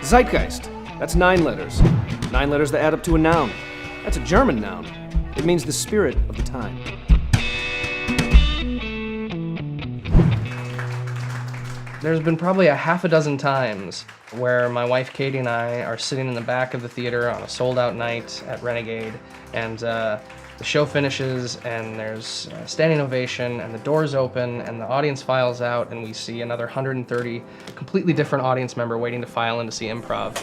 Zeitgeist. That's 9 letters. 9 letters that add up to a noun. That's a German noun. It means the spirit of the time. There's been probably a half a dozen times where my wife Katie and I are sitting in the back of the theater on a sold-out night at Renegade, and the show finishes and there's a standing ovation and the doors open and the audience files out and we see another 130 completely different audience member waiting to file in to see improv.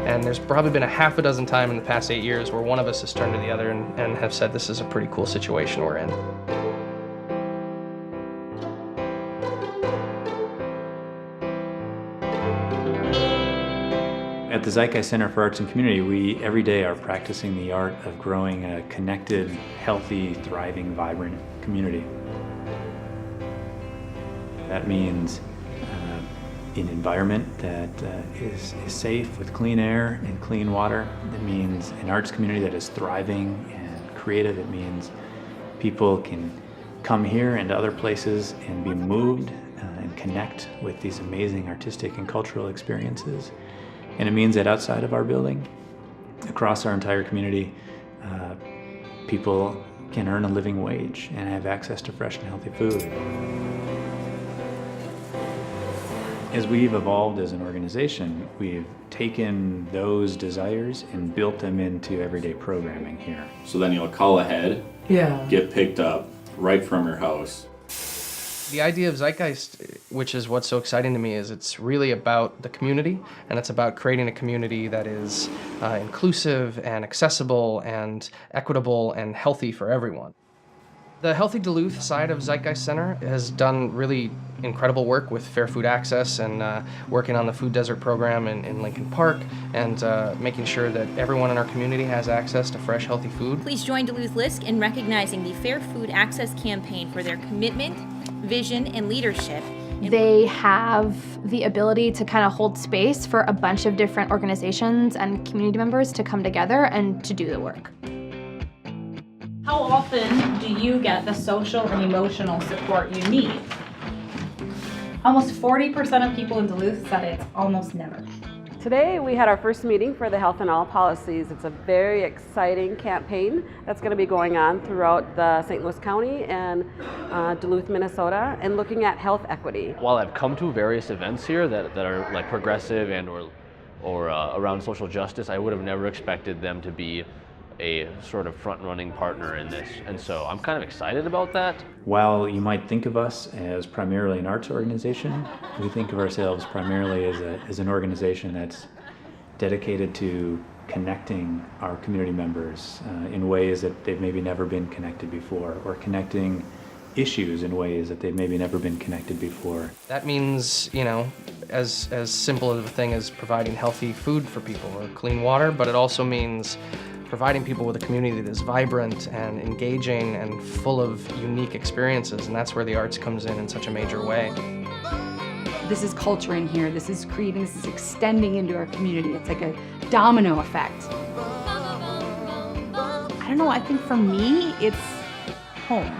And there's probably been a half a dozen times in the past 8 years where one of us has turned to the other and have said, this is a pretty cool situation we're in. At the Zeitgeist Center for Arts and Community, we every day are practicing the art of growing a connected, healthy, thriving, vibrant community. That means an environment that is safe with clean air and clean water. It means an arts community that is thriving and creative. It means people can come here and to other places and be moved and connect with these amazing artistic and cultural experiences. And it means that outside of our building, across our entire community, people can earn a living wage and have access to fresh and healthy food. As we've evolved as an organization, we've taken those desires and built them into everyday programming here. So then you'll call ahead, get picked up right from your house. The idea of Zeitgeist, which is what's so exciting to me, is it's really about the community, and it's about creating a community that is inclusive and accessible and equitable and healthy for everyone. The Healthy Duluth side of Zeitgeist Center has done really incredible work with Fair Food Access and working on the Food Desert program in Lincoln Park and making sure that everyone in our community has access to fresh, healthy food. Please join Duluth LISC in recognizing the Fair Food Access campaign for their commitment, vision, and leadership. They have the ability to kind of hold space for a bunch of different organizations and community members to come together and to do the work. How often do you get the social and emotional support you need? Almost 40% of people in Duluth said it's almost never. Today we had our first meeting for the Health in All policies. It's a very exciting campaign that's going to be going on throughout the St. Louis County and Duluth, Minnesota, and looking at health equity. While I've come to various events here that are like progressive and or around social justice, I would have never expected them to be a sort of front-running partner in this, and so I'm kind of excited about that. While you might think of us as primarily an arts organization, we think of ourselves primarily as an organization that's dedicated to connecting our community members in ways that they've maybe never been connected before, or connecting issues in ways that they've maybe never been connected before. That means, you know, as simple of a thing as providing healthy food for people or clean water, but it also means providing people with a community that is vibrant and engaging and full of unique experiences, and that's where the arts comes in such a major way. This is culture in here, this is creating, this is extending into our community. It's like a domino effect. I don't know, I think for me, it's home.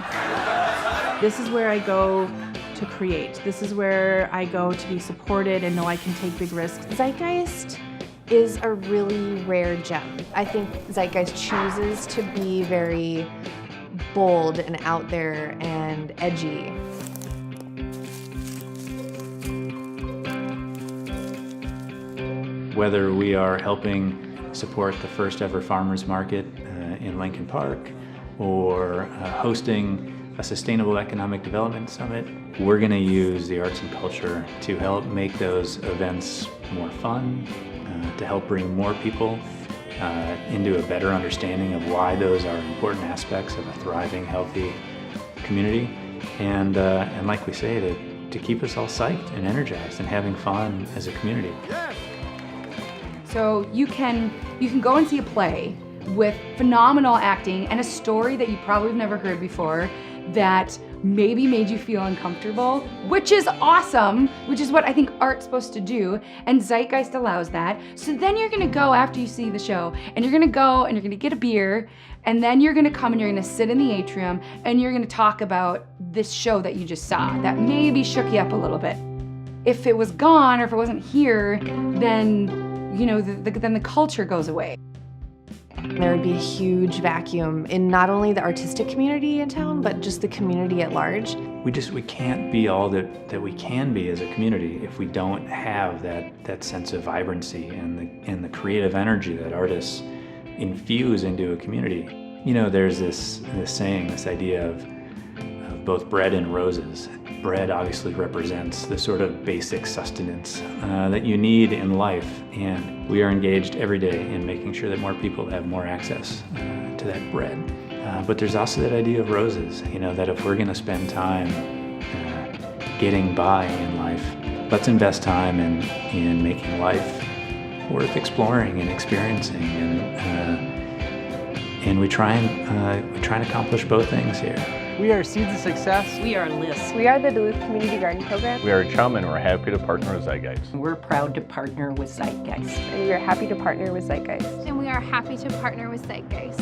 This is where I go to create. This is where I go to be supported and know I can take big risks. Zeitgeist is a really rare gem. I think Zeitgeist chooses to be very bold and out there and edgy. Whether we are helping support the first ever farmers market in Lincoln Park, or hosting a sustainable economic development summit, we're going to use the arts and culture to help make those events more fun, to help bring more people into a better understanding of why those are important aspects of a thriving, healthy community, and like we say, to keep us all psyched and energized and having fun as a community. So you can go and see a play with phenomenal acting and a story that you probably have never heard before that maybe made you feel uncomfortable, which is awesome, which is what I think art's supposed to do, and Zeitgeist allows that. So then you're gonna go after you see the show, and you're gonna go and you're gonna get a beer, and then you're gonna come and you're gonna sit in the atrium, and you're gonna talk about this show that you just saw that maybe shook you up a little bit. if it was gone or if it wasn't here, then, you know, then the culture goes away. There would be a huge vacuum in not only the artistic community in town, but just the community at large. We can't be all that we can be as a community if we don't have that sense of vibrancy and the creative energy that artists infuse into a community. You know, there's this saying, this idea of both bread and roses. Bread obviously represents the sort of basic sustenance that you need in life, and we are engaged every day in making sure that more people have more access to that bread. But there's also that idea of roses, you know, that if we're gonna spend time getting by in life, let's invest time in making life worth exploring and experiencing, and we try and accomplish both things here. We are Seeds of Success. We are LIST. We are the Duluth Community Garden Program. We are Chum, and we're happy to partner with Zeitgeist. We're proud to partner with Zeitgeist. And we are happy to partner with Zeitgeist. And we are happy to partner with Zeitgeist.